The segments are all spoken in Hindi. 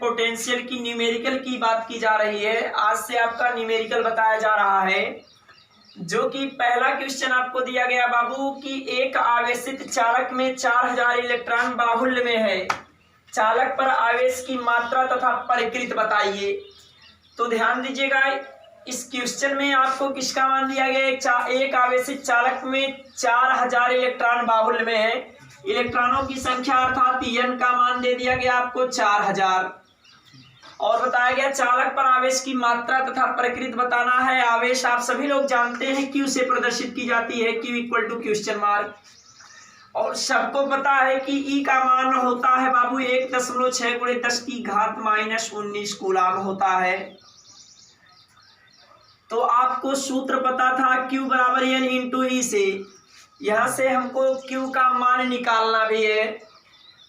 पोटेंशियल की न्यूमेरिकल की बात की जा रही है। आज से आपका न्यूमेरिकल बताया जा रहा है, जो कि पहला क्वेश्चन आपको दिया गया बाबू कि एक आवेशित चालक में 4000 इलेक्ट्रॉन बाहुल्य में है, चालक पर आवेश की मात्रा तथा परिकृत बताइए। तो ध्यान दीजिएगा, इस क्वेश्चन में आपको किसका मान दिया गया? एक आवेशित चालक में 4000 इलेक्ट्रॉन बाहुल्य में है, इलेक्ट्रॉनों की संख्या अर्थात n का मान दे दिया गया आपको 4000, और बताया गया चालक पर आवेश की मात्रा तथा परिकृत बताना है। आवेश आप सभी लोग जानते हैं Q से प्रदर्शित की जाती है, Q equal to question mark, और सबको पता है कि E का मान होता है बाबू 1.6 × 10⁻⁻19 कूलाम होता है। तो आपको सूत्र पता था Q बराबर N इंटू E से, यहाँ से हमको Q का मान निकालना भी है,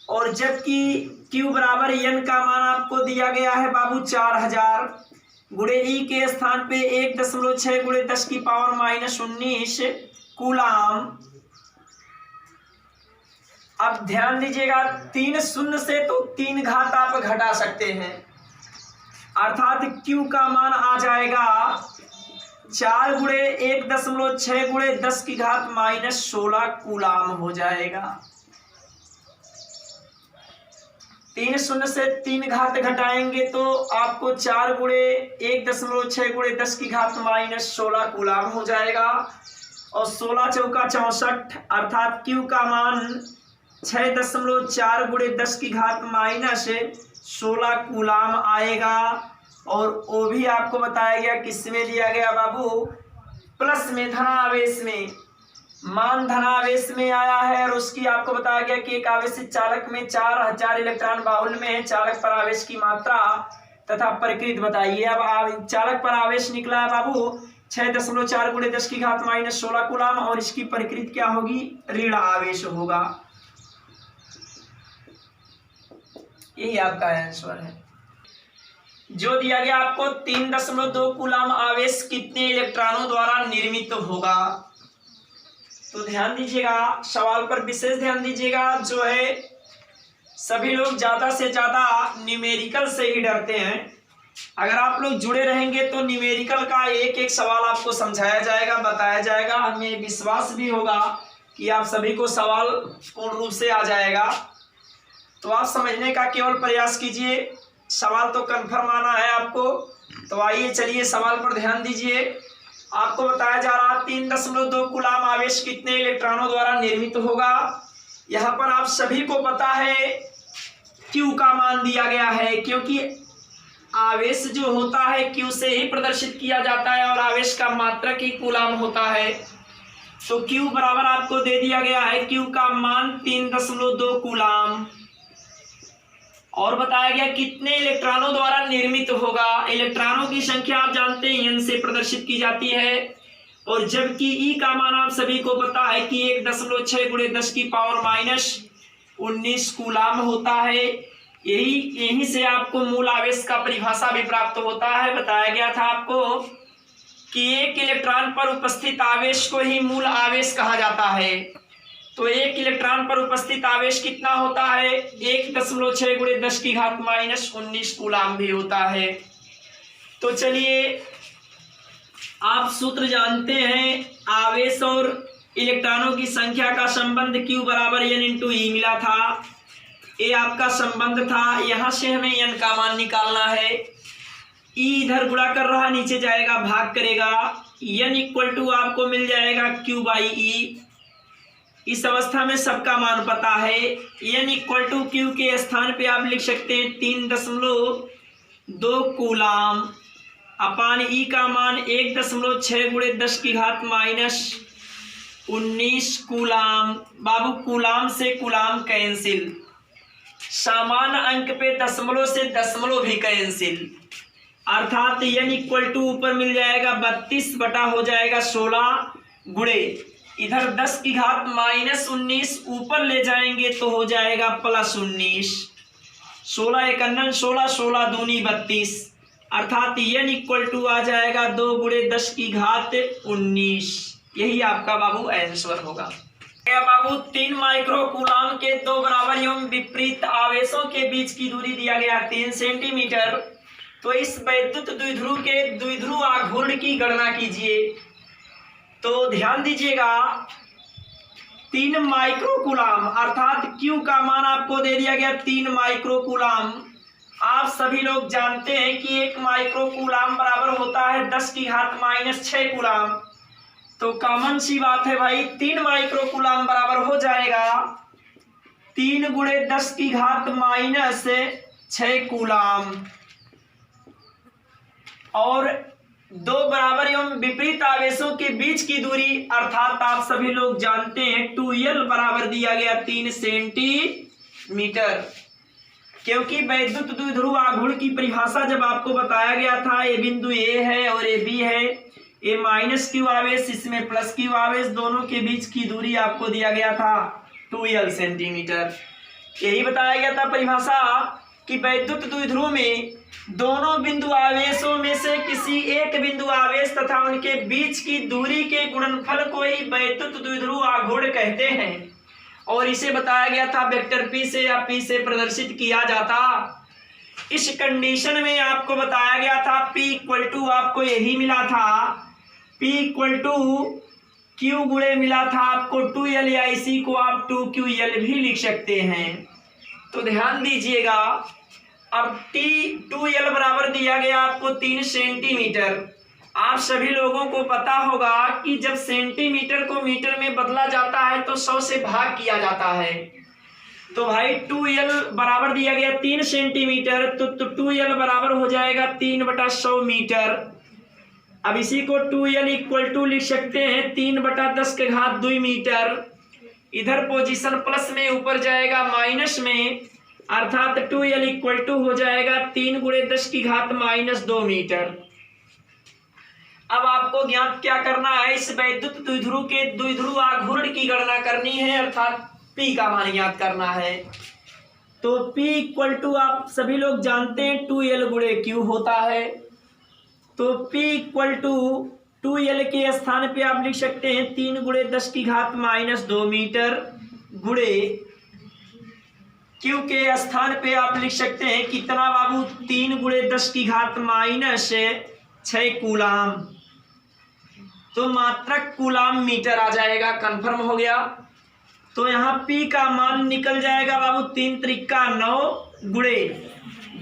और जबकि Q बराबर N का मान आपको दिया गया है बाबू 4000 गुणे E के स्थान पे 1.6 × 10⁻⁻19 कूलाम। अब ध्यान दीजिएगा, 3 शून्य से तो 3 घात आप घटा सकते हैं, अर्थात Q का मान आ जाएगा 4 गुणे 1.6 गुणे 10⁻⁻16 कूलाम हो जाएगा। 3 शून्य से 3 घात घटाएंगे तो आपको 4 गुणे 1.6 गुणे 10⁻⁻16 कूलाम हो जाएगा, और 16 चौका 64 अर्थात Q का मान 6.4 गुणे 10⁻⁻16 कूलाम आएगा। और वो भी आपको बताया गया किसमें दिया गया बाबू? प्लस में, धनावेश में, मान धनावेश में आया है, और उसकी आपको बताया गया कि एक आवेशित चालक में 4000 इलेक्ट्रॉन बाहुल्य में है, चालक पर आवेश की मात्रा तथा परिकृत बताइए। अब चालक पर आवेश निकला है बाबू 6.4 गुणे 10⁻⁻16 कूलाम, और इसकी परिकृत क्या होगी? ऋण आवेश होगा। यही आपका आंसर है, जो दिया गया आपको 3.2 कूलाम आवेश कितने इलेक्ट्रॉनों द्वारा निर्मित होगा। तो ध्यान दीजिएगा, सवाल पर विशेष ध्यान दीजिएगा। जो है सभी लोग ज्यादा से ज्यादा न्यूमेरिकल से ही डरते हैं। अगर आप लोग जुड़े रहेंगे तो न्यूमेरिकल का एक एक सवाल आपको समझाया जाएगा, बताया जाएगा, हमें विश्वास भी होगा कि आप सभी को सवाल पूर्ण रूप से आ जाएगा। तो आप समझने का केवल प्रयास कीजिए, सवाल तो कंफर्म आना है आपको। तो आइए चलिए सवाल पर ध्यान दीजिए। आपको बताया जा रहा 3.2 कूलाम आवेश कितने इलेक्ट्रॉनों द्वारा निर्मित होगा। यहाँ पर आप सभी को पता है Q का मान दिया गया है, क्योंकि आवेश जो होता है Q से ही प्रदर्शित किया जाता है, और आवेश का मात्रक ही कूलाम होता है। तो Q बराबर आपको दे दिया गया है, Q का मान 3.2 कूलाम, और बताया गया कितने इलेक्ट्रॉनों द्वारा निर्मित होगा। इलेक्ट्रॉनों की संख्या आप जानते हैं N से प्रदर्शित की जाती है, और जबकि E का मान आप सभी को पता है कि 1.6 गुणे 10⁻⁻19 कूलाम होता है। यही से आपको मूल आवेश का परिभाषा भी प्राप्त होता है। बताया गया था आपको कि एक इलेक्ट्रॉन पर उपस्थित आवेश को ही मूल आवेश कहा जाता है। तो एक इलेक्ट्रॉन पर उपस्थित आवेश कितना होता है? 1.6 गुणे 10⁻⁻19 कूलाम भी होता है। तो चलिए, आप सूत्र जानते हैं, आवेश और इलेक्ट्रॉनों की संख्या का संबंध Q बराबर N इंटू E मिला था, ये आपका संबंध था। यहाँ से हमें N का मान निकालना है। E इधर गुणा कर रहा, नीचे जाएगा भाग करेगा, N इक्वल टू आपको मिल जाएगा Q बाई E। इस अवस्था में सबका मान पता है। N इक्वल टू Q के स्थान पे आप लिख सकते हैं 3.2 कूलाम अपान E का मान 1.6 गुणे 10⁻⁻19 कूलाम। बाबू कूलाम से कूलाम कैंसिल, सामान्य अंक पे दशमलव से दशमलव भी कैंसिल, अर्थात N इक्वल टू ऊपर मिल जाएगा 32 बटा हो जाएगा 16 गुणे इधर 10⁻⁻19 ऊपर ले जाएंगे तो हो जाएगा +19, 16 × 16, 16 दूनी 32, अर्थात N इक्वल टू आ जाएगा 2 गुणे 10⁻19। यही आपका बाबू आंसर होगा। बाबू 3 माइक्रो कूलाम के दो बराबर एवं विपरीत आवेशों के बीच की दूरी दिया गया 3 सेंटीमीटर। तो इस वैद्युत द्विध्रुव के द्विध्रुव आघूर्ण की गणना कीजिए। तो ध्यान दीजिएगा 3 माइक्रो कूलाम अर्थात Q का मान आपको दे दिया गया 3 माइक्रो कूलाम। आप सभी लोग जानते हैं कि 1 माइक्रो कूलाम बराबर होता है 10⁻⁻6 कूलाम। तो कॉमन सी बात है भाई 3 माइक्रो कूलाम बराबर हो जाएगा 3 × 10⁻⁻6 कूलाम। और दो बराबर एवं विपरीत आवेशों के बीच की दूरी अर्थात आप सभी लोग जानते हैं 2L बराबर दिया गया 3 सेंटीमीटर। क्योंकि वैद्युत द्विध्रुव आघूर्ण की परिभाषा जब आपको बताया गया था, ये बिंदु A है और ये B है, ये -Q आवेश इसमें +Q आवेश, दोनों के बीच की दूरी आपको दिया गया था 2L सेंटीमीटर। यही बताया गया था परिभाषा कि वैद्युत द्विध्रुव में दोनों बिंदु आवेशों में से किसी एक बिंदु आवेश तथा उनके बीच की दूरी के गुणनफल को ही वैद्युत द्विध्रुव आघूर्ण कहते हैं। और इसे बताया गया था वेक्टर P से या P से प्रदर्शित किया जाता। इस कंडीशन में आपको बताया गया था P = आपको यही मिला था, P = Q गुणे मिला था आपको 2L, या इसी को आप 2QL भी लिख सकते हैं। तो ध्यान दीजिएगा अब 2L बराबर दिया गया आपको 3 सेंटीमीटर। आप सभी लोगों को पता होगा कि जब सेंटीमीटर को मीटर में बदला जाता है तो 100 से भाग किया जाता है। तो भाई 2L बराबर दिया गया 3 सेंटीमीटर, तो 2L बराबर हो जाएगा 3/100 मीटर। अब इसी को 2L = लिख सकते हैं 3/10⁻² मीटर। इधर पोजीशन प्लस में, ऊपर जाएगा माइनस में, अर्थात 2L = हो जाएगा 3 × 10⁻² मीटर। अब आपको ज्ञात क्या करना है, इस वैद्युत द्विध्रुव के द्विध्रुव आघूर्ण की गणना करनी है, अर्थात P का मान ज्ञात करना है। तो P = आप सभी लोग जानते हैं 2L × Q होता है। तो P = 2L के स्थान पे आप लिख सकते हैं 3 × 10⁻² मीटर गुणे Q के स्थान पे आप लिख सकते हैं कितना बाबू 3 × 10⁻6 कूलाम। तो मात्रक कूलाम मीटर आ जाएगा, कंफर्म हो गया। तो यहाँ P का मान निकल जाएगा बाबू 3 × 9 गुणे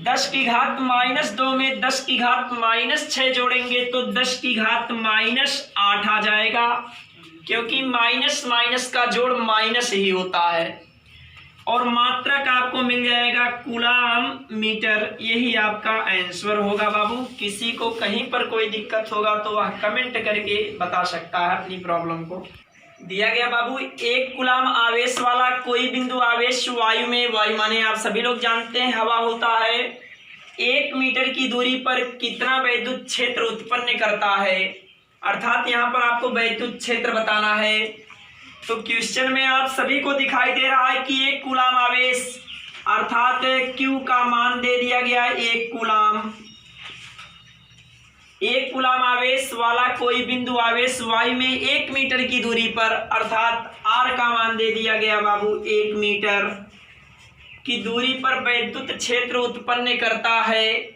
10⁻² में 10⁻6 जोड़ेंगे तो 10⁻8 आ जाएगा, क्योंकि माइनस माइनस का जोड़ माइनस ही होता है। और मात्रक आपको मिल जाएगा कूलाम मीटर। यही आपका आंसर होगा बाबू। किसी को कहीं पर कोई दिक्कत होगा तो वह कमेंट करके बता सकता है अपनी प्रॉब्लम को। दिया गया बाबू 1 कूलाम आवेश वाला कोई बिंदु आवेश वायु में, वायु माने आप सभी लोग जानते हैं हवा होता है, 1 मीटर की दूरी पर कितना वैद्युत क्षेत्र उत्पन्न करता है, अर्थात यहाँ पर आपको वैद्युत क्षेत्र बताना है। तो क्वेश्चन में आप सभी को दिखाई दे रहा है कि 1 कूलाम आवेश अर्थात Q का मान दे दिया गया 1 कूलाम। 1 कूलाम आवेश वाला कोई बिंदु आवेश वायु में 1 मीटर की दूरी पर अर्थात R का मान दे दिया गया बाबू 1 मीटर की दूरी पर वैद्युत क्षेत्र उत्पन्न करता है।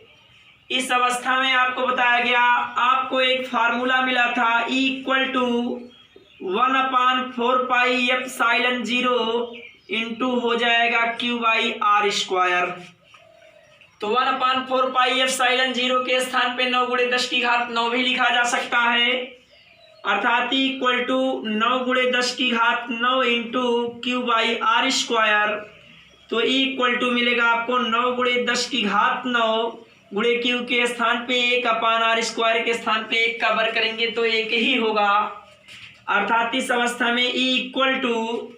इस अवस्था में आपको बताया गया, आपको एक फार्मूला मिला था E = 1/4πε0 इंटू हो जाएगा Q/R²। तो 1/4πε0 के स्थान पे 9 × 10⁻9 भी लिखा जा सकता है, अर्थात E = 9 × 10⁻9 इंटू Q/R²। तो E = मिलेगा आपको 9 × 10⁻9 गुणे Q के स्थान पे 1/R² के स्थान पे 1 का वर्ग करेंगे तो 1 ही होगा, अर्थात इस अवस्था में E =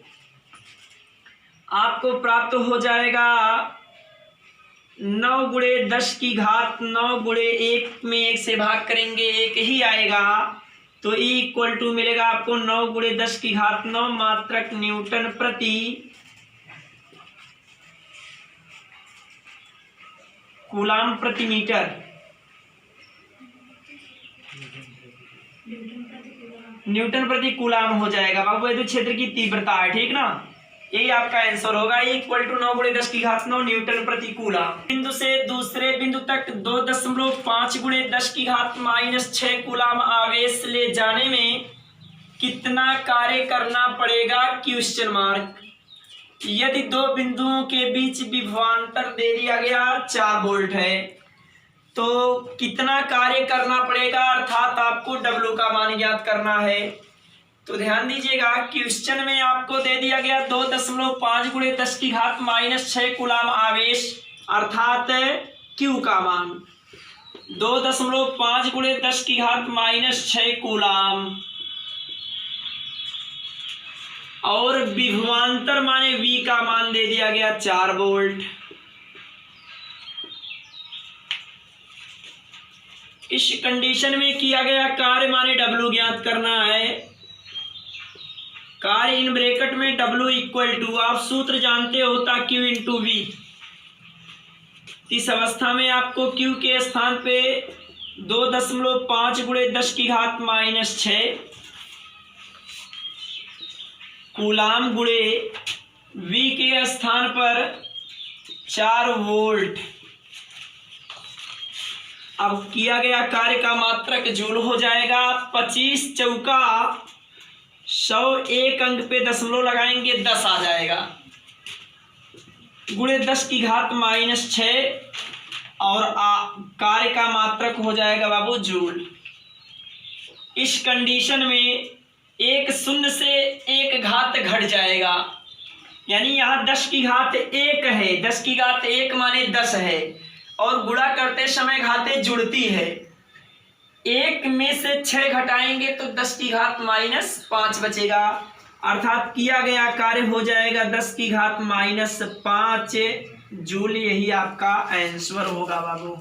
आपको प्राप्त हो जाएगा 9 × 10⁻9 गुणे 1 में 1 से भाग करेंगे 1 ही आएगा। तो E = मिलेगा आपको 9 × 10⁻9 मात्रक न्यूटन प्रति कूलाम प्रति मीटर। न्यूटन प्रति कूलाम हो जाएगा बाबू। विद्युत क्षेत्र की तीव्रता है, ठीक ना, यही आपका आंसर होगा। इक्वल टू 9 × 10⁹ न्यूटन प्रति कूलाम। बिंदु से दूसरे बिंदु तक 2.5 × 10⁻⁶ कूलाम आवेश ले जाने में कितना कार्य करना पड़ेगा? Question mark. यदि दो बिंदुओं के बीच विभवांतर दे दिया गया 4 वोल्ट है, तो कितना कार्य करना पड़ेगा, अर्थात आपको W का मान ज्ञात करना है। तो ध्यान दीजिएगा, क्वेश्चन में आपको दे दिया गया 2.5 × 10⁻⁶ कूलाम आवेश, अर्थात Q का मान 2.5 × 10⁻⁶ कूलाम, और विभवांतर माने V का मान दे दिया गया 4 वोल्ट। इस कंडीशन में किया गया कार्य माने W ज्ञात करना है। कार्य इन ब्रैकेट में W इक्वल टू, आप सूत्र जानते होता Q × V। इस अवस्था में आपको Q के स्थान पे 2.5 × 10⁻⁶ कूलाम गुणे V के स्थान पर 4 वोल्ट। अब किया गया कार्य का मात्रक जूल हो जाएगा। 25 चौका 100, एक अंक पे दशमलव लगाएंगे 10 आ जाएगा, गुणे 10⁻⁶, और कार्य का मात्रक हो जाएगा बाबू जूल। इस कंडीशन में एक शून्य से एक घात घट जाएगा, यानी यहाँ 10⁻1 है, 10⁻1 माने 10 है, और गुणा करते समय घातें जुड़ती है। 1 में से 6 घटाएंगे तो 10⁻⁻5 बचेगा, अर्थात किया गया कार्य हो जाएगा 10⁻5 जूल। यही आपका आंसर होगा बाबू।